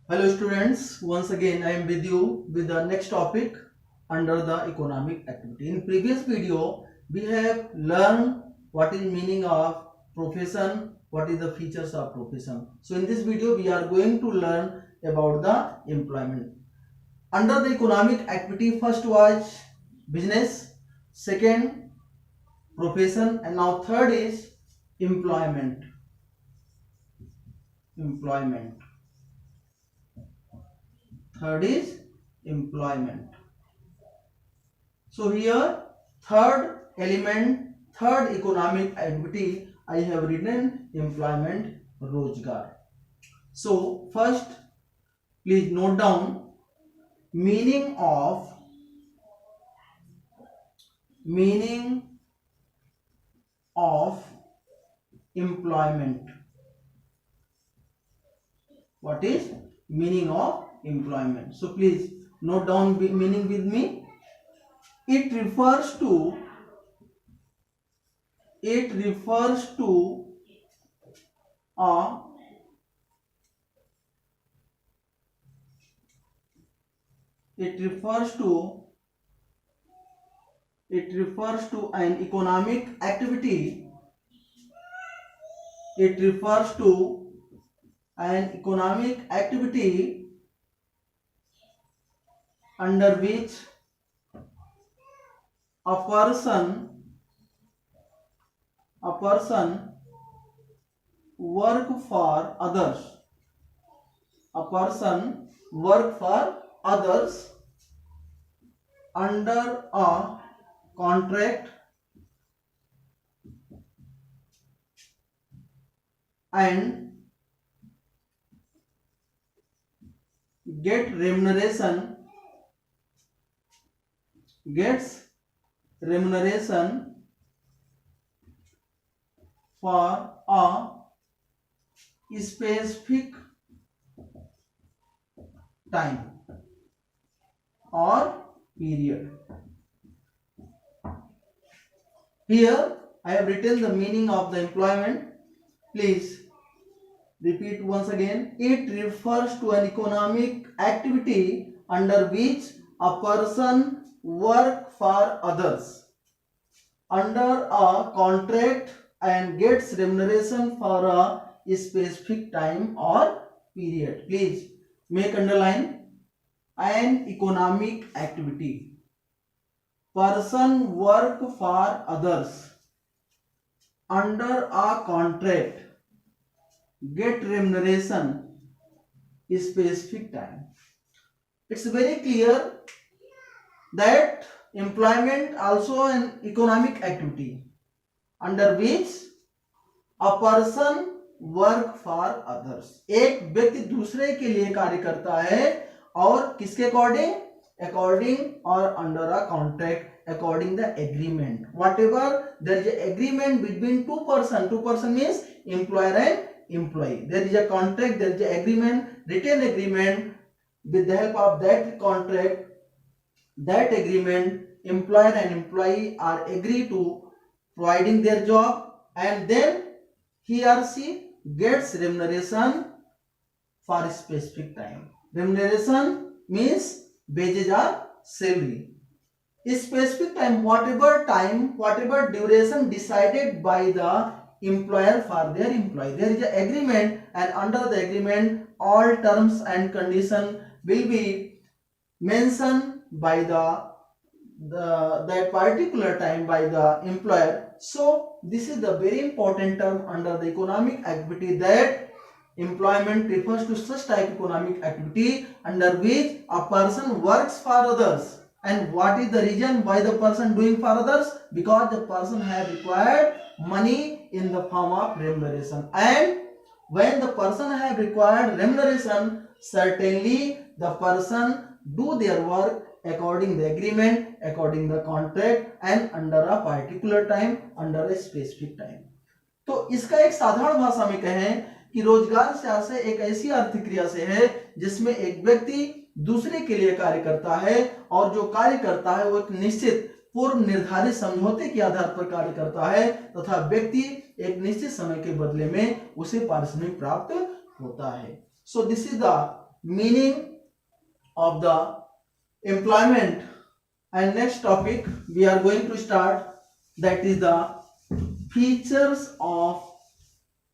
Hello students, once again I am with you with the next topic under the economic activity. In previous video we have learned what is meaning of profession, what is the features of profession. So in this video we are going to learn about the employment. Under the economic activity, first was business, second profession, and now third is employment. Employment. Third is employment. So here third element, third economic activity, I have written employment, rozgar. So first please note down meaning of employment. What is meaning of employment? So please note down meaning with me. It refers to a it refers to an economic activity. It refers to an economic activity under which a person work for others. A person work for others under a contract and gets remuneration for a specific time or period. Here I have written the meaning of the employment. Please repeat once again. It refers to an economic activity under which a person work for others under a contract and gets remuneration for a specific time or period. Please make underline an economic activity. Person work for others under a contract, get remuneration specific time. It's very clear that employment also an economic activity under which a person work for others. एक व्यक्ति दूसरे के लिए कार्य करता है और किसके अकॉर्डिंग और under a contract according the agreement. Whatever there is a agreement between two person means employer and employee. There is a contract, there is a agreement, written agreement. With the help of that contract, that agreement, employer and employee are agree to providing their job, and then he or she gets remuneration for a specific time. Remuneration means wages or salary. A specific time, whatever duration decided by the employer for their employee. There is an agreement, and under the agreement all terms and conditions will be mentioned by that particular time by the employer. So this is the very important term under the economic activity, that employment refers to such type of economic activity under which a person works for others. And what is the reason why the person doing for others? Because the person have required money in the form of remuneration, and when the person have required remuneration, certainly the person do their work according the agreement, according the contract, and under a particular time, under a specific time. तो इसका एक साधारण भाषा में कहें कि रोजगार से आशय एक ऐसी आर्थिक क्रिया से है जिसमें एक व्यक्ति दूसरे के लिए कार्य करता है, और जो कार्य करता है वो एक निश्चित पूर्व निर्धारित समझौते के आधार पर कार्य करता है, तथा व्यक्ति एक निश्चित समय के बदले में उसे पारिश्रमिक प्राप्त होता है. So this is the meaning of the employment. And next topic we are going to start, that is the features of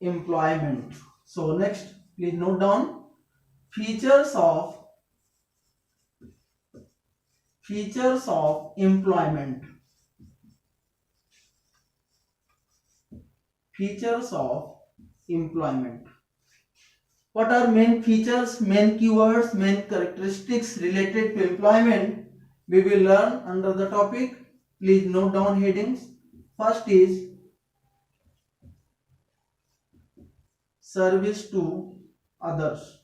employment. So next, please note down features of employment. Features of employment. What are main features, main keywords, main characteristics related to employment? We will learn under the topic. Please note down headings. First is service to others.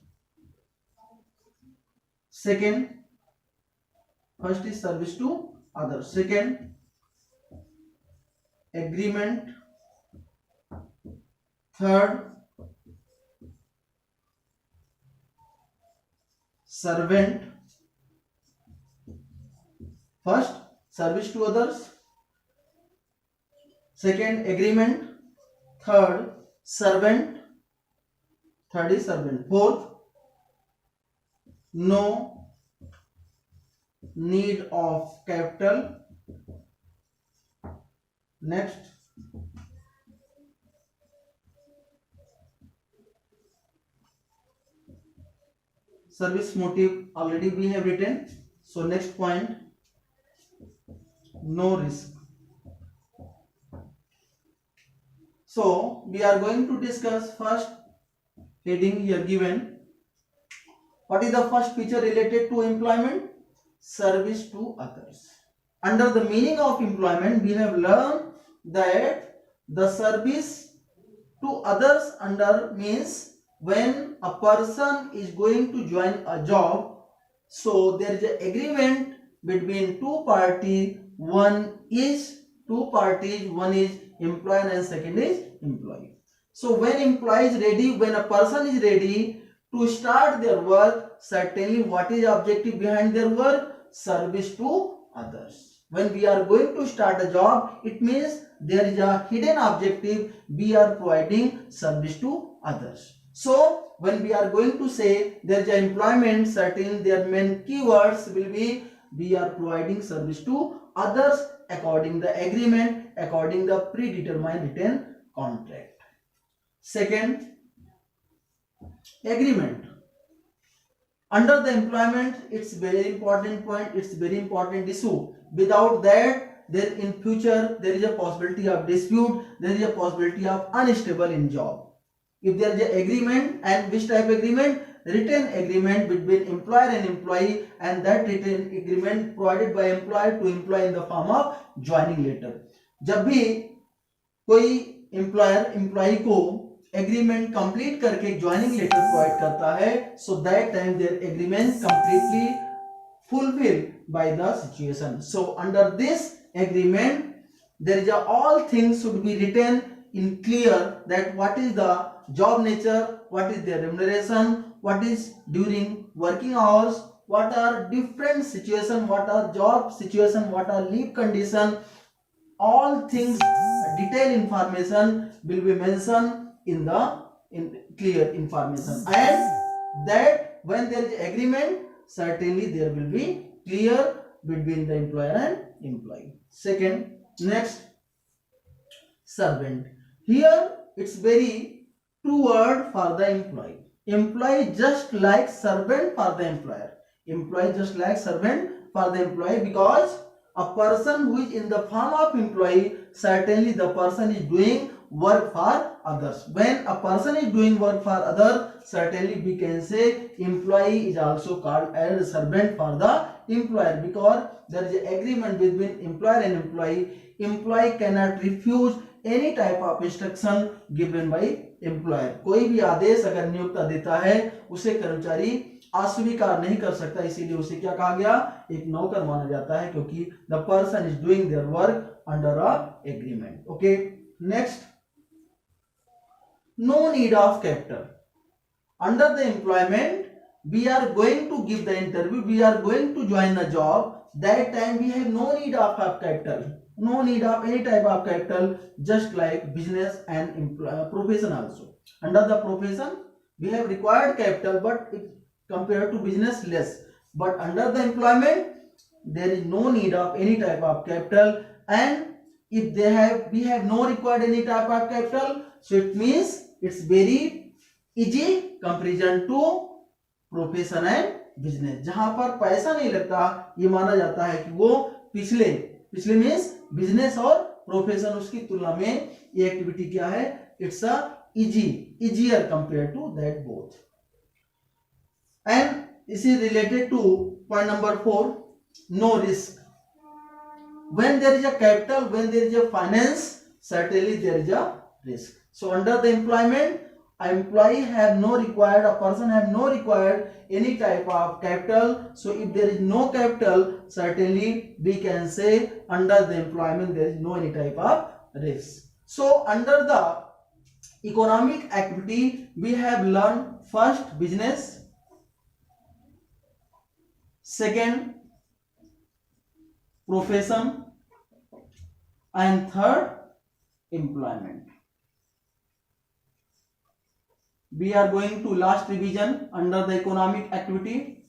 Second, first is service to others. Second, agreement. Third, servant. First, service to others. Second, agreement. Third, servant. Third is servant. Fourth, no need of capital. Next, service motive already we have written. So next point, no risk. So we are going to discuss first heading here given. What is the first feature related to employment? Service to others. Under the meaning of employment, we have learned that the service to others under means when a person is going to join a job, so there is an agreement between two parties. One is employer and second is employee. So when employee is ready, when a person is ready to start their work, certainly what is the objective behind their work? Service to others. When we are going to start a job, it means there is a hidden objective. We are providing service to others. So when we are going to say there is an employment, certainly their main keywords will be we are providing service to others according the agreement, according the predetermined written contract. Second, agreement. Under the employment, it's very important point, it's very important issue. Without that, there in future there is a possibility of dispute, there is a possibility of unstable in job. If there is an agreement, and which type agreement? Written agreement between employer and employee, and that written agreement provided by employer to employee in the form of joining letter. जब भी कोई employer employee को agreement complete करके joining letter provide करता है, so that time their agreement completely fulfilled by the situation. So under this agreement, there is all things should be written in clear, that what is the job nature, what is their remuneration, what is during working hours, what are different situation, what are job situation, what are leave condition, all things detailed information will be mentioned in clear information. And that when there is agreement, certainly there will be clear between the employer and employee. Second, next, servant. Here it's very true word for the employee. Employee just like servant for the employer. Employee just like servant for the employee, because a person who is in the form of employee, certainly the person is doing work for others. When a person is doing work for others, certainly we can say employee is also called as servant for the employer, because there is an agreement between employer and employee. Employee cannot refuse any type of instruction given by employer. कोई भी आदेश अगर नियोक्ता देता है, उसे कर्मचारी अस्वीकार नहीं कर सकता, इसीलिए उसे क्या कहा गया? एक नौकर माना जाता है, क्योंकि the person is doing their work under a agreement. Okay, next, no need of capital. Under the employment, we are going to give the interview, we are going to join a job. That time we have no need of capital, no need of any type of capital, just like business and profession also. Under the profession, we have required capital, but compared to business less. But under the employment, there is no need of any type of capital, and if we have no required any type of capital, so it means it's very easy comparison to profession and business. जहां पर पैसा नहीं लगता, ये माना जाता है कि वो पिछले मीन्स बिजनेस और प्रोफेशन, उसकी तुलना में ये एक्टिविटी क्या है, it's a easier compared to that both. And this is related to point number 4, no risk. When there is a capital, when there is a finance, certainly there is a risk. So under the employment, a person have no required any type of capital. So if there is no capital, certainly we can say under the employment there is no any type of risk. So under the economic activity, we have learned first business, second profession, and third employment. We are going to last revision under the economic activity.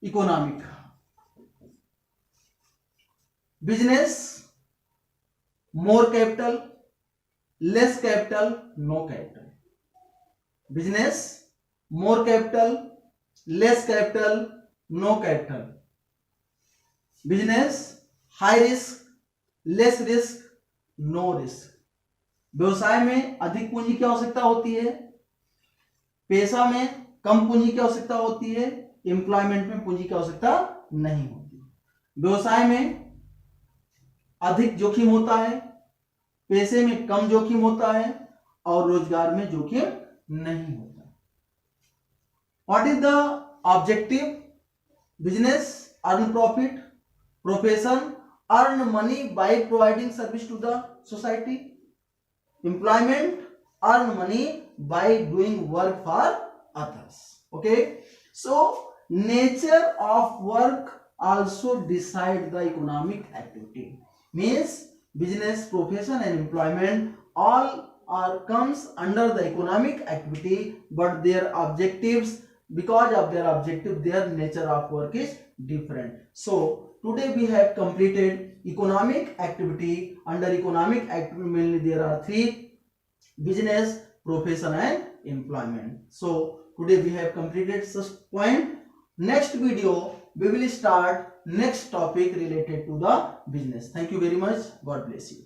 Economic business, more capital, less capital, no capital. Business, more capital, less capital, no capital. Business, high risk, less risk, no risk. व्यवसाय में अधिक पूंजी की आवश्यकता होती है, पेशा में कम पूंजी की आवश्यकता होती है, एम्प्लॉयमेंट में पूंजी की आवश्यकता नहीं होती. व्यवसाय में अधिक जोखिम होता है, पेशे में कम जोखिम होता है, और रोजगार में जोखिम नहीं होता. What is the objective? Business earn profit, profession earn money by providing service to the society, employment earn money by doing work for others. Okay, so nature of work also decide the economic activity. Means business, profession and employment all are comes under the economic activity, but their objectives, because of their objective, their nature of work is different. So today we have completed economic activity. Under economic activity mainly there are 3: business, profession and employment. So today we have completed such point. Next video we will start next topic related to the business. Thank you very much. God bless you.